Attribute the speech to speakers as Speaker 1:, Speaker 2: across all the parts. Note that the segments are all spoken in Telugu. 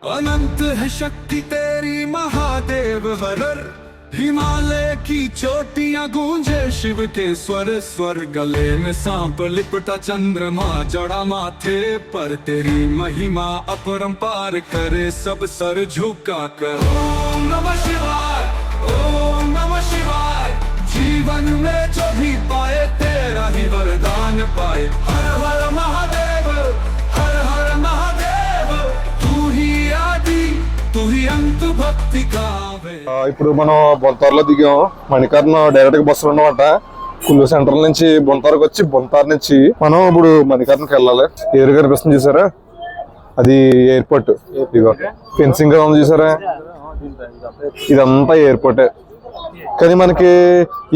Speaker 1: अनंत है शक्ति तेरी महादेव हरर, हिमालय की चोटियां गूंजे शिव के स्वर स्वर, गले में सांप लिपटा चंद्रमा जड़ा माथे पर, तेरी महिमा अपरंपार करे सब सर झुका कर। ओम नमः शिवाय, ओम नमः शिवाय, जीवन में जो भी पाए तेरा ही वरदान पाए। हर हर महादेव, हर हर महादेव, तू ही आदि तू ही अंत भक्ति का।
Speaker 2: ఇప్పుడు మనం బొంతారులో దిగాం. మణికర్ణ డైరెక్ట్ గా బస్సులు ఉన్నమాట. కుల్లు సెంటర్ నుంచి బొంతారుకు వచ్చి బొంతారు నుంచి మనం ఇప్పుడు మణికర్ణకి వెళ్ళాలి. ఎదురు కనిపిస్తుంది చూసారా, అది ఎయిర్పోర్ట్. ఇదిగో ఫెన్సింగ్ గా ఉంది చూసారా, ఇదంతా ఎయిర్పోర్టే. కానీ మనకి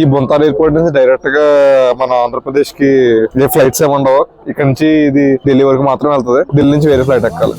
Speaker 2: ఈ బొంతారు ఎయిర్పోర్ట్ నుంచి డైరెక్ట్ గా మన ఆంధ్రప్రదేశ్ కి ఏ ఫ్లైట్స్ ఏమి ఉండవు. ఇక్కడ నుంచి ఇది ఢిల్లీ వరకు మాత్రమే వెళ్తుంది. ఢిల్లీ నుంచి వేరే ఫ్లైట్ ఎక్కాలి.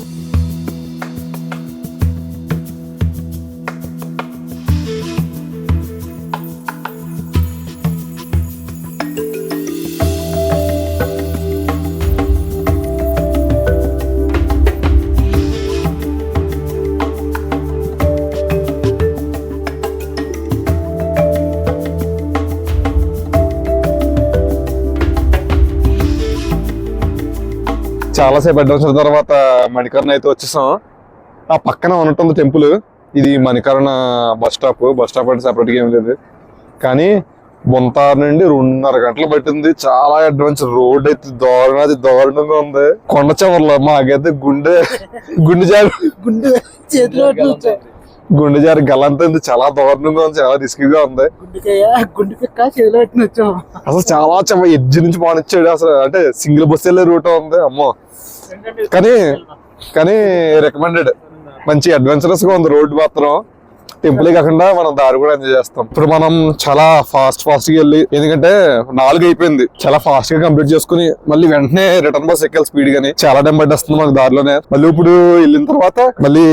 Speaker 2: చాలాసేపు అడ్వెంచర్ తర్వాత మణికర్ణ అయితే వచ్చేసాం. ఆ పక్కన ఉంటుంది టెంపుల్. ఇది Manikaran bus stop. Bus stop అంటే సెపరేట్గా ఏం లేదు. కానీ బొంతారు నుండి 2.5 గంటలు పట్టింది. చాలా అడ్వెంచర్. రోడ్ అయితే దారుణంగా ఉంది. కొండ చివర్లో మాకైతే గుండె జారి గల్లంతుంది. చాలా దారుణంగా ఉంది. చాలా రిస్కీగా ఉంది. అసలు చాలా ఎడ్జ్ నుంచి పానిచ్చాడు. అసలు అంటే సింగిల్ బస్ వెళ్ళే రూట్ ఉంది. అమ్మో, కానీ రికమెండెడ్. మంచి అడ్వెంచరస్ గా ఉంది రోడ్డు మాత్రం. టెంపుల్ కాకుండా మనం దారి కూడా ఎంజాయ్ చేస్తాం. ఇప్పుడు మనం చాలా ఫాస్ట్ గా వెళ్ళి, ఎందుకంటే 4 అయిపోయింది, చాలా ఫాస్ట్ గా కంప్లీట్ చేసుకుని మళ్ళీ వెంటనే రిటర్న్ బస్ ఎక్కాలి స్పీడ్ గానీ. చాలా టైం పట్టేస్తుంది మనకు దారిలోనే. మళ్ళీ ఇప్పుడు వెళ్ళిన తర్వాత మళ్ళీ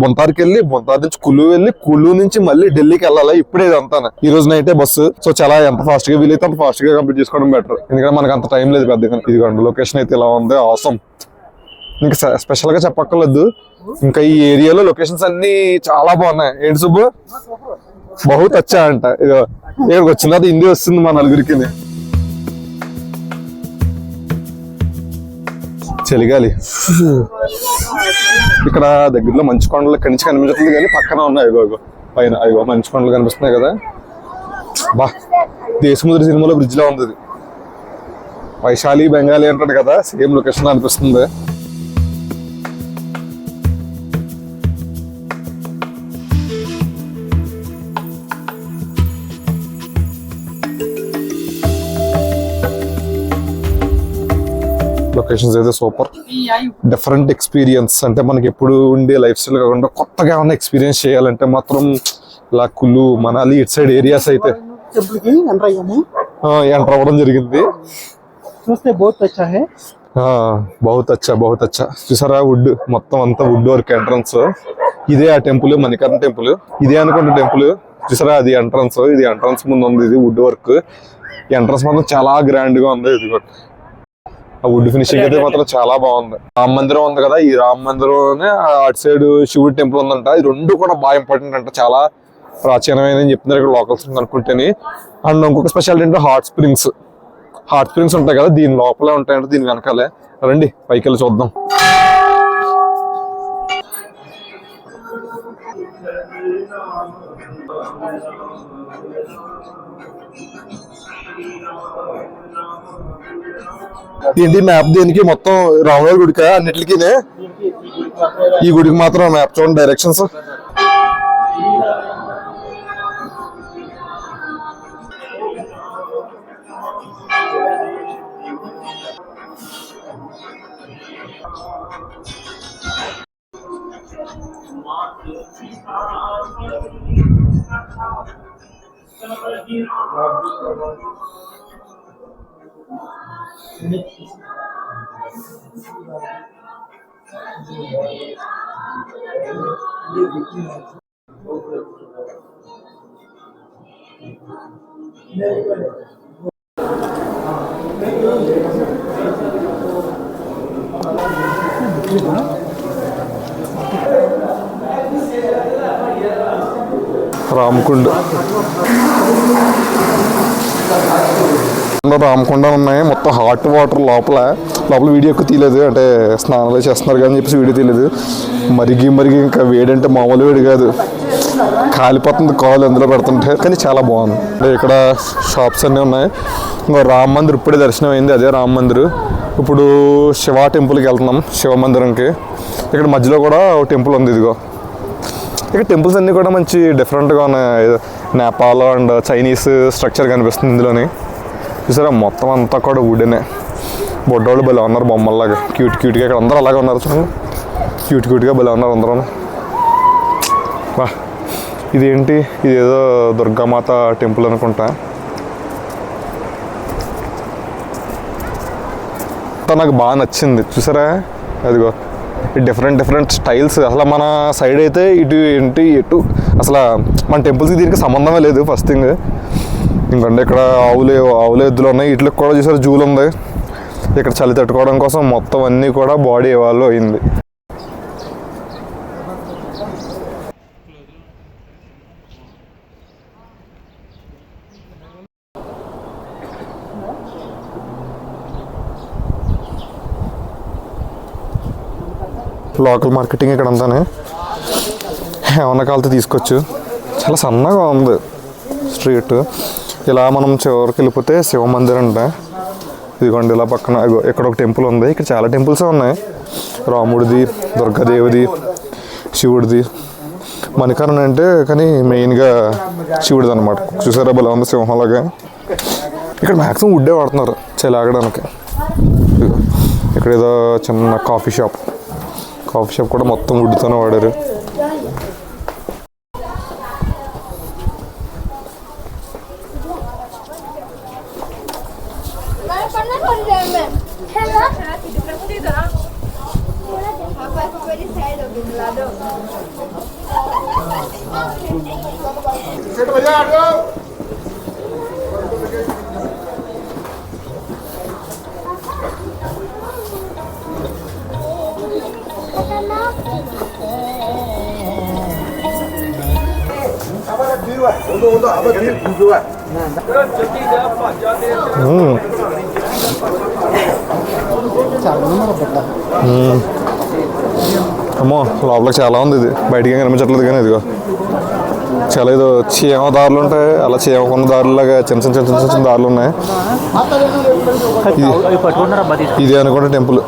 Speaker 2: బొంతారుకి వెళ్ళి, బొంతారు నుంచి వెళ్ళి, కులు నుంచి మళ్ళీ ఢిల్లీకి వెళ్ళాలి. ఇప్పుడే ఇదంతా ఈ రోజు నైటే బస్సు. సో చాలా ఎంత ఫాస్ట్ గా వీలైతే అంత ఫాస్ట్ గా కంప్లీట్ చేసుకోవడం బెటర్. ఎందుకంటే మనకు అంత టైం లేదు పెద్దగా. ఇదిగోండి లొకేషన్ అయితే ఇలా ఉంది. ఆసమ్. ఇంకా స్పెషల్ గా చెప్పక్కర్లేదు. ఇంకా ఈ ఏరియాలో లొకేషన్స్ అన్ని చాలా బాగున్నాయి. ఏంటి సుబ్బు, బహుత్ అచ్చా అంట. ఇక్కడికి వచ్చిన తర్వాత హిందీ వస్తుంది మా నలుగురికి. చలిగాలి. ఇక్కడ దగ్గరలో మంచు కొండలు ఇక్కడి నుంచి కనిపించట్లేదు, కానీ పక్కన ఉన్నాయి. అయ్యో పైన మంచు కొండలు కనిపిస్తున్నాయి కదా. బా, దేశముద్ర సినిమాలో బ్రిడ్జ్ లో ఉంది. వైశాలి బెంగాలీ అంటాడు కదా, సేమ్ లొకేషన్ అనిపిస్తుంది. లొకేషన్స్ అయితే సూపర్. Different experience. అంటే మనకి ఎప్పుడు ఉండే లైఫ్ స్టైల్ కాకుండా కొత్తగా ఏమన్నా ఎక్స్పీరియన్స్ చేయాలంటే మాత్రం ఇలా కుల్లు, మనాలి ఇటు సైడ్ ఏరియాస్ అయితే ఎంటర్ అవ్వడం జరిగింది. బహుత్ అచ్చా. చూసారా, వుడ్ మొత్తం అంతా వుడ్ వర్క్ ఎంట్రన్స్. ఇదే ఆ టెంపుల్, మణికర్ణ టెంపుల్. ఇదే అనుకుంటా టెంపుల్. చూసారా, అది ఎంట్రన్స్. ఇది ఎంట్రన్స్ ముందు ఉంది. ఇది వుడ్ వర్క్. ఎంట్రన్స్ మాత్రం చాలా గ్రాండ్ గా ఉంది. ఇది ఆ వుడ్ ఫినిషింగ్ అయితే మాత్రం చాలా బాగుంది. రామ మందిరం ఉంది కదా, ఈ రామ మందిరంలోనే అటు సైడ్ శివుడి టెంపుల్ ఉందంట. ఈ రెండు కూడా బాగా ఇంపార్టెంట్ అంట. చాలా ప్రాచీనమైన చెప్తున్నారు ఇక్కడ లోకల్స్ అనుకుంటేనే. అండ్ ఇంకొక స్పెషాలిటీ అంటే హాట్ స్ప్రింగ్స్ ఉంటాయి కదా, దీని లోపలే ఉంటాయంటే, దీని వెనకాలే. రండి పైకి వెళ్ళి చూద్దాం. ఏంటి మ్యాప్ దేనికి? మొత్తం రాముల గుడికా అన్నిటికీ? ఈ గుడికి మాత్రం మ్యాప్ చూడండి, డైరెక్షన్స్. రామకుండ రామకుండ ఉన్నాయి. మొత్తం హాట్ వాటర్ లోపల వీడియో ఎక్కువ తీయలేదు, అంటే స్నానాలు చేస్తున్నారు కానీ చెప్పేసి వీడియో తీయలేదు. మరిగి ఇంకా వేడి అంటే మామూలు వేడి కాదు, కాలిపోతుంది కాలు అందులో పెడుతుంటే. కానీ చాలా బాగుంది. ఇక్కడ షాప్స్ అన్నీ ఉన్నాయి. ఇంకో రామ మందిర్ ఇప్పుడే దర్శనం అయింది, అదే రామ మందిర్. ఇప్పుడు శివ టెంపుల్కి వెళ్తున్నాం, శివ మందిరంకి. ఇక్కడ మధ్యలో కూడా ఒక టెంపుల్ ఉంది. ఇదిగో ఇక్కడ టెంపుల్స్ అన్నీ కూడా మంచి డిఫరెంట్గా ఉన్నాయి. నేపాల్ అండ్ చైనీస్ స్ట్రక్చర్ కనిపిస్తుంది ఇందులోని. చూసారా మొత్తం అంతా కూడా వుడెనే. బొడ్డోళ్ళు భలే ఉన్నారు బొమ్మల్లాగా, క్యూట్గా. ఇక్కడ అందరూ అలాగే ఉన్నారు చూడండి, క్యూట్గా భలే ఉన్నారు అందరూ. వా ఇదేంటి, ఇదేదో దుర్గామాత టెంపుల్ అనుకుంటా. నాకు బాగా నచ్చింది చూసారా, అదిగో డిఫరెంట్ స్టైల్స్. అసలు మన సైడ్ అయితే ఎటు అసలు మన టెంపుల్స్కి దీనికి సంబంధమే లేదు ఫస్ట్ థింగ్. ఇంకంటే ఇక్కడ ఆవులు ఎద్దులు ఉన్నాయి. వీటికి కూడా చూసారు జూలు ఉంది. ఇక్కడ చలి తట్టుకోవడం కోసం మొత్తం అన్నీ కూడా బాడీ ఇవాల్వ్ అయింది. లోకల్ మార్కెటింగ్ ఇక్కడ అంతానే, ఏమన్నా కాలితే తీసుకోవచ్చు. చాలా సన్నగా ఉంది స్ట్రీట్. ఇలా మనం చివరికి వెళ్ళిపోతే శివ మందిర్ అంట. ఇదిగోండి ఇలా పక్కన ఇక్కడ ఒక టెంపుల్ ఉంది. ఇక్కడ చాలా టెంపుల్స్ ఉన్నాయి, రాముడిది, దుర్గాదేవిది, శివుడిది. మణికర్ణ అంటే కానీ మెయిన్గా శివుడిది అనమాట. చూసారా బలా ఉంది సింహంలాగా. ఇక్కడ మ్యాక్సిమం వుడ్డే వాడుతున్నారు చలి ఆగడానికి. ఇక్కడ ఏదో చిన్న కాఫీ షాప్ కూడా మొత్తం వుడ్తోనే వాడారు. అమ్మో లోపలికి చాలా ఉంది. ఇది బయటికి కనిపించట్లేదు కానీ ఇదిగో చాలా ఏదో చీమ దారులు ఉంటాయి, అలా చీమకున్న దారులాగా చిన్న దారులు ఉన్నాయి. ఇది అనుకుంటే టెంపుల్.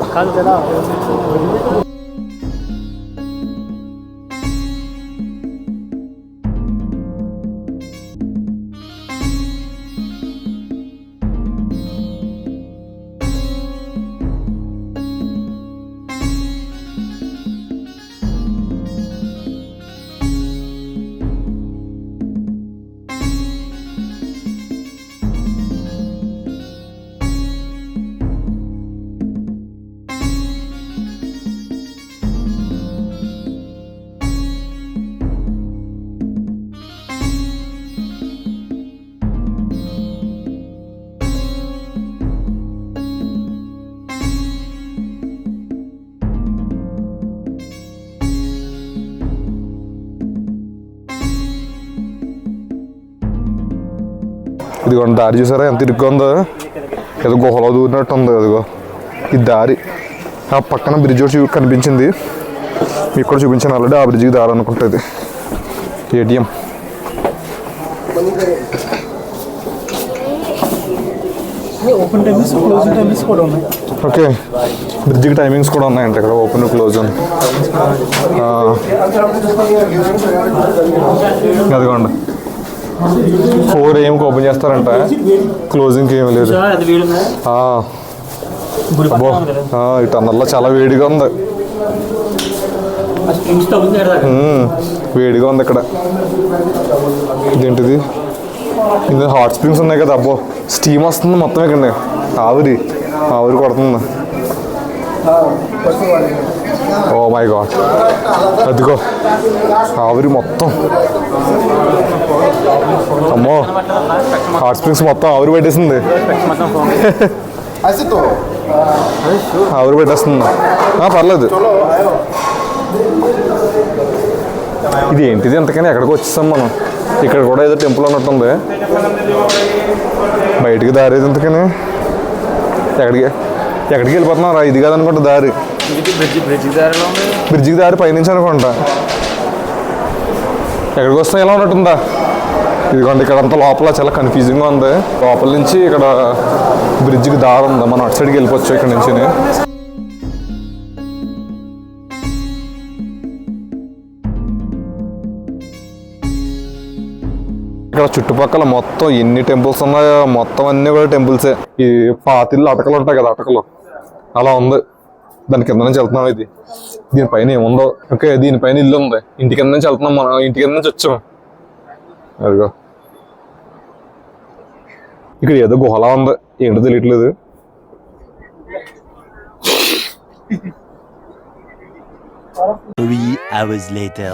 Speaker 2: ఇదిగోండి దారి చూసారా ఎంత ఇరుగ్గా ఉందో, ఏదో గుహలో దూరినట్టు ఉంది. అదిగో ఈ దారి. ఆ పక్కన బ్రిడ్జ్ ఒకటి కనిపించింది, మీకు కూడా చూపించాను ఆల్రెడీ. ఆ బ్రిడ్జ్కి దారి అనుకుంటుంది. ఏటీఎం. ఓకే, బ్రిడ్జ్కి టైమింగ్స్ కూడా ఉన్నాయంట ఇక్కడ, ఓపెన్ క్లోజ్ అని. అదిగోండి 4 AM ఓపెన్ చేస్తారంట, క్లోజింగ్కి ఏమి లేదు. ఈ టన్నల్లో చాలా వేడిగా ఉంది, వేడిగా ఉంది ఇక్కడ. ఇదేంటిది, ఇందులో హాట్ స్ప్రింగ్స్ ఉన్నాయి కదా. అబ్బో స్టీమ్ వస్తుంది మొత్తం ఇక్కడ, ఆవిరి కొడుతుంది. ఓ మై గాడ్, అదిగో ఆవిరి మొత్తం. అమ్మో హాట్ స్ప్రింగ్స్ మొత్తం ఆవిరి పెట్టేసింది, ఆవిరి పెట్టేస్తుంది. పర్లేదు. ఇది ఏంటిది ఎంతకని ఎక్కడికి వచ్చేసాం మనం. ఇక్కడ కూడా ఏదో టెంపుల్ ఉన్నట్టుంది. బయటికి దారి ఏది ఎంతకని ఎక్కడికి వెళ్ళిపోతున్నారా? ఇది కాదనుకుంటా దారి. బ్రిడ్జికి దారి పైనుంచి అనుకుంటా. ఎక్కడికి వస్తాం ఎలా ఉన్నట్టుందా? ఇదిగోండి ఇక్కడ అంతా లోపల చాలా కన్ఫ్యూజింగ్గా ఉంది. లోపల నుంచి ఇక్కడ బ్రిడ్జికి దారి ఉంది. మనం అటు సైడ్కి వెళ్ళిపోవచ్చు ఇక్కడ నుంచి. ఇక్కడ చుట్టుపక్కల మొత్తం ఎన్ని టెంపుల్స్ ఉన్నాయో మొత్తం అన్ని కూడా టెంపుల్సే. ఈ పాతిళ్ళు అటకలు ఉంటాయి కదా, అటకలు అలా ఉంది. దాని కింద నుంచి వెళ్తున్నాం. ఇది దీనిపైన ఏముందో. ఓకే, దీనిపైన ఇల్లు ఉంది. ఇంటి కింద నుంచి వెళ్తున్నాం మనం. ఇంటి కింద నుంచి వచ్చాం. అదిగో ఇక్కడ ఏదో గుహలా ఉంది. ఏంటో తెలియట్లేదు.
Speaker 3: Three hours later.